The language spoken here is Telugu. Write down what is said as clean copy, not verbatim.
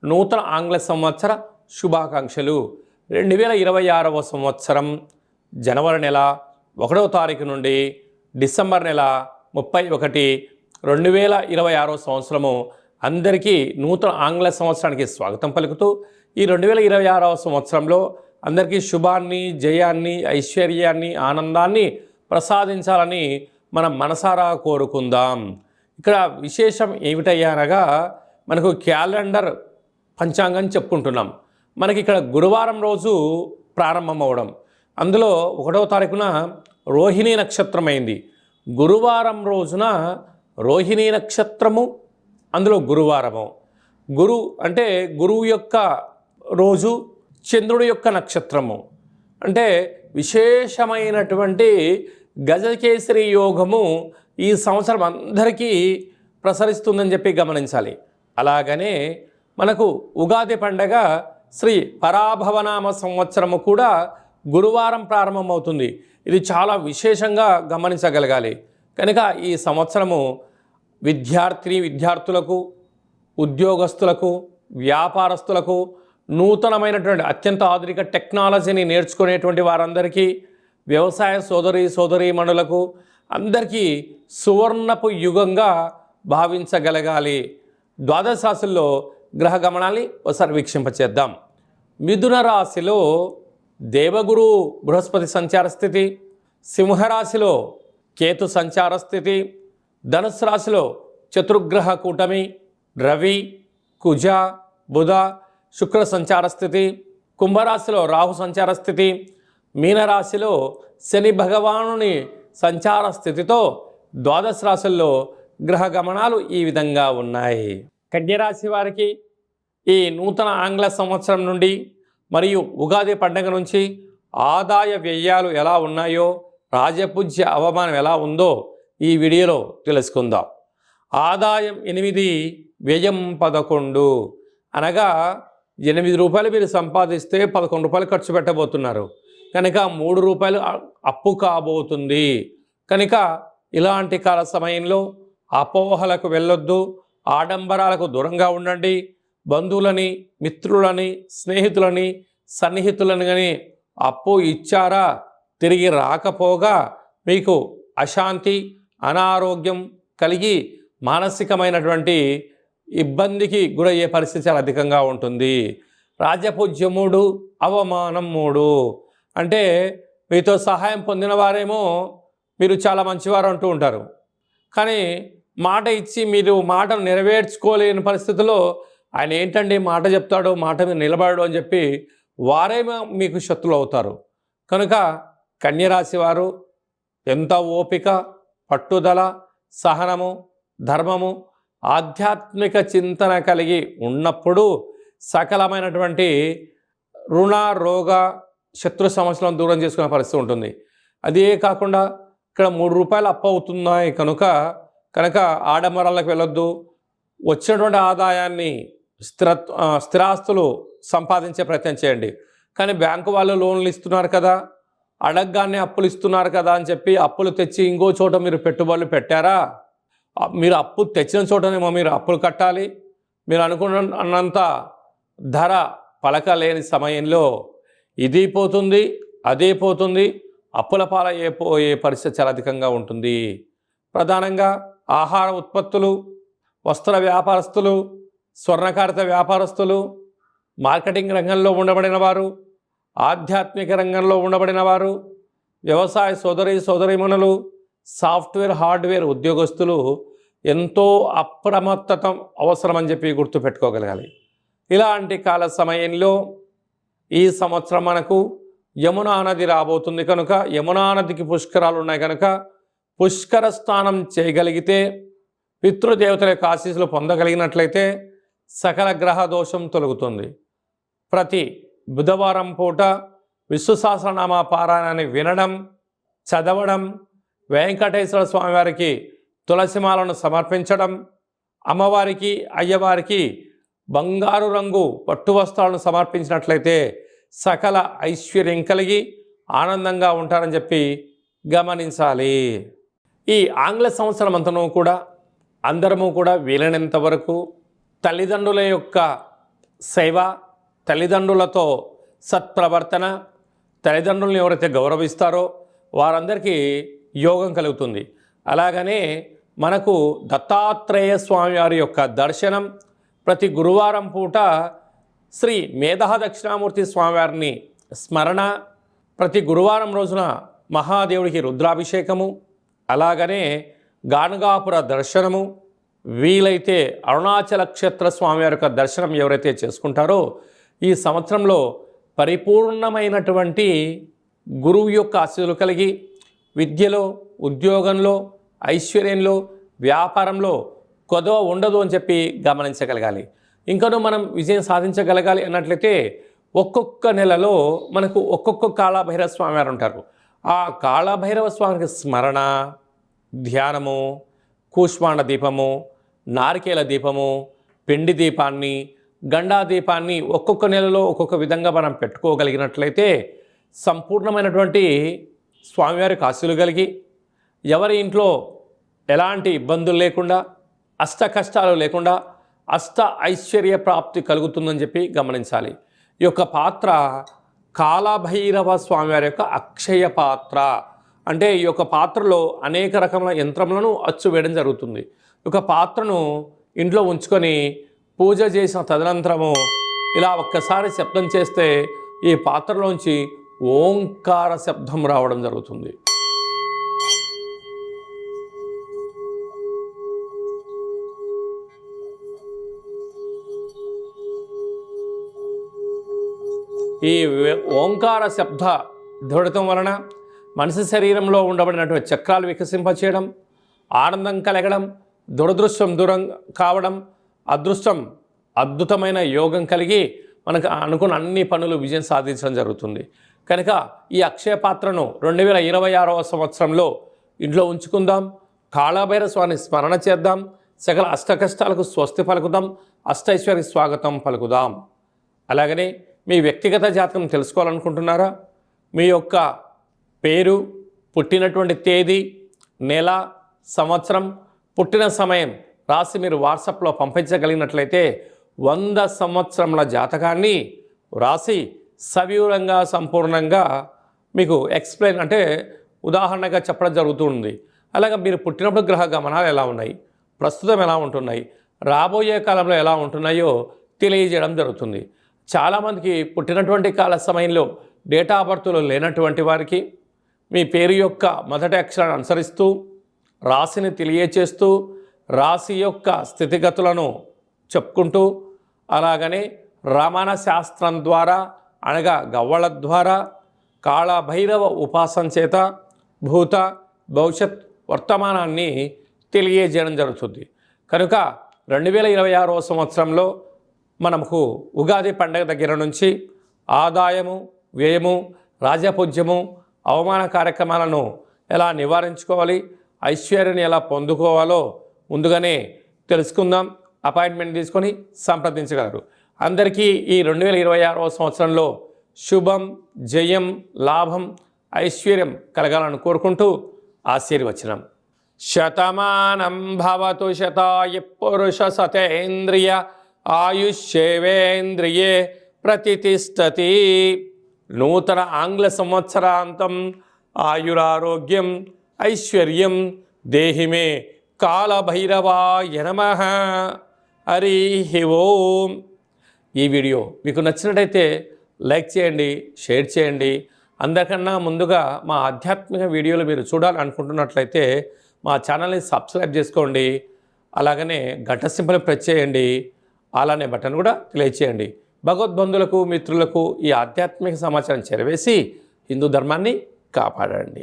నూతన ఆంగ్ల సంవత్సర శుభాకాంక్షలు. 2026వ సంవత్సరం జనవరి నెల 1వ తారీఖు నుండి డిసెంబర్ నెల 31, 2026 సంవత్సరము అందరికీ నూతన ఆంగ్ల సంవత్సరానికి స్వాగతం పలుకుతూ ఈ 2026వ సంవత్సరంలో అందరికీ శుభాన్ని, జయాన్ని, ఐశ్వర్యాన్ని, ఆనందాన్ని ప్రసాదించాలని మనం మనసారా కోరుకుందాం. ఇక్కడ విశేషం ఏమిటయ్యా అనగా మనకు క్యాలెండర్ పంచాంగం చెప్పుకుంటున్నాం. మనకి ఇక్కడ గురువారం రోజు ప్రారంభమవడం, అందులో 1వ తారీఖున రోహిణీ నక్షత్రం అయింది. గురువారం రోజున రోహిణీ నక్షత్రము, అందులో గురువారము. గురు అంటే గురువు యొక్క రోజు, చంద్రుడి యొక్క నక్షత్రము. అంటే విశేషమైనటువంటి గజకేసరి యోగము ఈ సంవత్సరం అందరికీ ప్రసరిస్తుందని చెప్పి గమనించాలి. అలాగనే మనకు ఉగాది పండగ శ్రీ పరాభవనామ సంవత్సరము కూడా గురువారం ప్రారంభమవుతుంది. ఇది చాలా విశేషంగా గమనించగలగాలి. కనుక ఈ సంవత్సరము విద్యార్థులకు, ఉద్యోగస్తులకు, వ్యాపారస్తులకు, నూతనమైనటువంటి అత్యంత ఆధునిక టెక్నాలజీని నేర్చుకునేటువంటి వారందరికీ, వ్యవసాయ సోదరీమణులకు అందరికీ సువర్ణపు యుగంగా భావించగలగాలి. ద్వాదశ రాశుల్లో గ్రహ గమనాన్ని ఒకసారి వీక్షింపచేద్దాం. మిథున రాశిలో దేవగురు బృహస్పతి సంచార స్థితి, సింహరాశిలో కేతు సంచార స్థితి, ధనుస్సు రాశిలో చతుర్గ్రహ కూటమి రవి, కుజ, బుధ, శుక్ర సంచార స్థితి, కుంభరాశిలో రాహు సంచార స్థితి, మీనరాశిలో శని భగవానుని సంచార స్థితితో ద్వాదశ రాశుల్లో గ్రహ గమనాలు ఈ విధంగా ఉన్నాయి. కన్యరాశి వారికి ఈ నూతన ఆంగ్ల సంవత్సరం నుండి మరియు ఉగాది పండుగ నుంచి ఆదాయ వ్యయాలు ఎలా ఉన్నాయో, రాజపూజ్య అవమానం ఎలా ఉందో ఈ వీడియోలో తెలుసుకుందాం. ఆదాయం 8, వ్యయం 11. అనగా 8 రూపాయలు మీరు సంపాదిస్తే 11 రూపాయలు ఖర్చు పెట్టబోతున్నారు. కనుక 3 రూపాయలు అప్పు కాబోతుంది. కనుక ఇలాంటి కాల సమయంలో అపోహలకు వెళ్ళొద్దు, ఆడంబరాలకు దూరంగా ఉండండి. బంధువులని, మిత్రులని, స్నేహితులని, సన్నిహితులని కానీ అప్పు ఇచ్చారా, తిరిగి రాకపోగా మీకు అశాంతి, అనారోగ్యం కలిగి మానసికమైనటువంటి ఇబ్బందికి గురయ్యే పరిస్థితి చాలా అధికంగా ఉంటుంది. రాజపూజ్యం 3, అవమానం 3. అంటే మీతో సహాయం పొందిన వారేమో మీరు చాలా మంచివారు అంటూ ఉంటారు, కానీ మాట ఇచ్చి మీరు మాటను నెరవేర్చుకోలేని పరిస్థితుల్లో ఆయన ఏంటండి మాట చెప్తాడు, మాట మీద నిలబడడు అని చెప్పి వారేమో మీకు శత్రులు అవుతారు. కనుక కన్యరాశి వారు ఎంత ఓపిక, పట్టుదల, సహనము, ధర్మము, ఆధ్యాత్మిక చింతన కలిగి ఉన్నప్పుడు సకలమైనటువంటి రుణ, రోగ, శత్రు సమస్యలను దూరం చేసుకునే పరిస్థితి ఉంటుంది. అదే కాకుండా ఇక్కడ 3 రూపాయలు అప్పు అవుతున్నాయి కనుక ఆడంబరాలకు వెళ్ళొద్దు. వచ్చినటువంటి ఆదాయాన్ని స్థిరాస్తులు సంపాదించే ప్రయత్నం చేయండి. కానీ బ్యాంకు వాళ్ళు లోన్లు ఇస్తున్నారు కదా, అడగగానే అప్పులు ఇస్తున్నారు కదా అని చెప్పి అప్పులు తెచ్చి ఇంకో చోట మీరు పెట్టుబడులు పెట్టారా, మీరు అప్పు తెచ్చిన చోటనేమో మీరు అప్పులు కట్టాలి. మీరు అనుకున్నంత ధర పలకలేని సమయంలో ఇది పోతుంది, అదే పోతుంది, అప్పుల పాలయ్యే పరిస్థితి చాలా అధికంగా ఉంటుంది. ప్రధానంగా ఆహార ఉత్పత్తులు, వస్త్ర వ్యాపారస్తులు, స్వర్ణకారిత వ్యాపారస్తులు, మార్కెటింగ్ రంగంలో ఉండబడిన వారు, ఆధ్యాత్మిక రంగంలో ఉండబడిన వారు, వ్యవసాయ సోదరీమణులు, సాఫ్ట్వేర్, హార్డ్వేర్ ఉద్యోగస్తులు ఎంతో అప్రమత్తత అవసరమని చెప్పి గుర్తుపెట్టుకోగలగాలి. ఇలాంటి కాల సమయంలో ఈ సంవత్సరం మనకు యమునా నది రాబోతుంది కనుక, యమునా నదికి పుష్కరాలు ఉన్నాయి కనుక పుష్కర స్నానం చేయగలిగితే, పితృదేవతల యొక్క ఆశీస్సులు పొందగలిగినట్లయితే సకల గ్రహ దోషం తొలగుతుంది. ప్రతి బుధవారం పూట విష్ణు సహస్రనామ పారాయణాన్ని వినడం, చదవడం, వెంకటేశ్వర స్వామివారికి తులసిమాలను సమర్పించడం, అమ్మవారికి, అయ్యవారికి బంగారు రంగు పట్టు వస్త్రాలను సమర్పించినట్లయితే సకల ఐశ్వర్యం కలిగి ఆనందంగా ఉంటారని చెప్పి గమనించాలి. ఈ ఆంగ్ల సంవత్సరం అంతనూ కూడా అందరము కూడా వీలైనంత వరకు తల్లిదండ్రుల యొక్క సేవ, తల్లిదండ్రులతో సత్ప్రవర్తన, తల్లిదండ్రులను ఎవరైతే గౌరవిస్తారో వారందరికీ యోగం కలుగుతుంది. అలాగనే మనకు దత్తాత్రేయ స్వామి వారి యొక్క దర్శనం, ప్రతి గురువారం పూట శ్రీ మేధా దక్షిణామూర్తి స్వామివారిని స్మరణ, ప్రతి గురువారం రోజున మహాదేవుడికి రుద్రాభిషేకము, అలాగనే గానగాపుర దర్శనము, వీలైతే అరుణాచల క్షేత్ర స్వామివారి యొక్క దర్శనం ఎవరైతే చేసుకుంటారో ఈ సంవత్సరంలో పరిపూర్ణమైనటువంటి గురువు యొక్క ఆశీస్సులు కలిగి విద్యలో, ఉద్యోగంలో, ఐశ్వర్యంలో, వ్యాపారంలో కొదవ ఉండదు అని చెప్పి గమనించగలగాలి. ఇంకనూ మనం విజయం సాధించగలగాలి అన్నట్లయితే ఒక్కొక్క నెలలో మనకు ఒక్కొక్క కాళభైరవ స్వామి వారు ఉంటారు. ఆ కాళభైరవ స్వామికి స్మరణ, ధ్యానము, కూష్మాండ దీపము, నారికేల దీపము, పిండి దీపాన్ని, గండా దీపాన్ని ఒక్కొక్క నెలలో ఒక్కొక్క విధంగా మనం పెట్టుకోగలిగినట్లయితే సంపూర్ణమైనటువంటి స్వామివారికి ఆశీస్సులు కలిగి ఎవరి ఇంట్లో ఎలాంటి ఇబ్బందులు లేకుండా, అష్ట కష్టాలు లేకుండా అష్ట ఐశ్వర్య ప్రాప్తి కలుగుతుందని చెప్పి గమనించాలి. ఈ యొక్క పాత్ర కాళభైరవ స్వామివారి యొక్క అక్షయ పాత్ర. అంటే ఈ యొక్క పాత్రలో అనేక రకముల యంత్రములను అచ్చు వేయడం జరుగుతుంది. ఈ యొక్క పాత్రను ఇంట్లో ఉంచుకొని పూజ చేసిన తదనంతరము ఇలా ఒక్కసారి శబ్దం చేస్తే ఈ పాత్రలోంచి ఓంకార శబ్దం రావడం జరుగుతుంది. ఈ ఓంకార శబ్ద ధ్వడతం వలన మనిషి శరీరంలో ఉండబడినటువంటి చక్రాలు వికసింపచేయడం, ఆనందం కలగడం, దురదృష్టం దూరం కావడం, అదృష్టం అద్భుతమైన యోగం కలిగి మనకు అనుకున్న అన్ని పనులు విజయం సాధించడం జరుగుతుంది. కనుక ఈ అక్షయ పాత్రను 2026వ సంవత్సరంలో ఇంట్లో ఉంచుకుందాం. కాళభైరవ స్వామిని స్మరణ చేద్దాం. సకల అష్టకష్టాలకు స్వస్తి పలుకుదాం. అష్టైశ్వర్య స్వాగతం పలుకుదాం. అలాగనే మీ వ్యక్తిగత జాతకం తెలుసుకోవాలనుకుంటున్నారా? మీ యొక్క పేరు, పుట్టినటువంటి తేదీ, నెల, సంవత్సరం, పుట్టిన సమయం రాసి మీరు వాట్సాప్లో పంపించగలిగినట్లయితే 100 సంవత్సరముల జాతకాన్ని రాసి సవివరంగా సంపూర్ణంగా మీకు ఎక్స్ప్లెయిన్ అంటే ఉదాహరణగా చెప్పడం జరుగుతుంది. అలాగే మీరు పుట్టినప్పుడు గ్రహ గమనాలు ఎలా ఉన్నాయి, ప్రస్తుతం ఎలా ఉంటున్నాయి, రాబోయే కాలంలో ఎలా ఉంటున్నాయో తెలియజేయడం జరుగుతుంది. చాలామందికి పుట్టినటువంటి కాల సమయంలో డేటా ఆఫ్ బర్త్లో లేనటువంటి వారికి మీ పేరు యొక్క మొదటి అక్షరాన్ని అనుసరిస్తూ రాశిని తెలియచేస్తూ రాశి యొక్క స్థితిగతులను చెప్పుకుంటూ అలాగనే రమణ శాస్త్రం ద్వారా అనగా గవ్వళ ద్వారా కాళభైరవ ఉపాసన చేత భూత భవిష్యత్ వర్తమానాన్ని తెలియజేయడం జరుగుతుంది. కనుక 2026వ సంవత్సరంలో మనకు ఉగాది పండగ దగ్గర నుంచి ఆదాయము, వ్యయము, రాజపూజ్యము, అవమాన కార్యక్రమాలను ఎలా నివారించుకోవాలి, ఐశ్వర్యాన్ని ఎలా పొందుకోవాలో ముందుగానే తెలుసుకుందాం. అపాయింట్మెంట్ తీసుకొని సంప్రదించగలరు. అందరికీ ఈ 2026వ సంవత్సరంలో శుభం, జయం, లాభం, ఐశ్వర్యం కలగాలని కోరుకుంటూ ఆశీర్వచనం. శతమానం భవతు శతాయ పురుష సతేంద్రియ ఆయుష్యేవేంద్రియే ప్రతిష్టతి. నూతన ఆంగ్ల సంవత్సరాంతం ఆయురారోగ్యం ఐశ్వర్యం దేహిమే కాళభైరవాయ నమః. హరి ఓం. ఈ వీడియో మీకు నచ్చినట్టయితే లైక్ చేయండి, షేర్ చేయండి. అందరికన్నా ముందుగా మా ఆధ్యాత్మిక వీడియోలు మీరు చూడాలనుకుంటున్నట్లయితే మా ఛానల్ని సబ్స్క్రైబ్ చేసుకోండి. అలాగనే గంట సింబల్ ప్రెస్ చేయండి. అలానే బటన్ కూడా తెలియచేయండి. భగవద్బంధులకు, మిత్రులకు ఈ ఆధ్యాత్మిక సమాచారం చేరవేసి హిందూ ధర్మాన్ని కాపాడండి.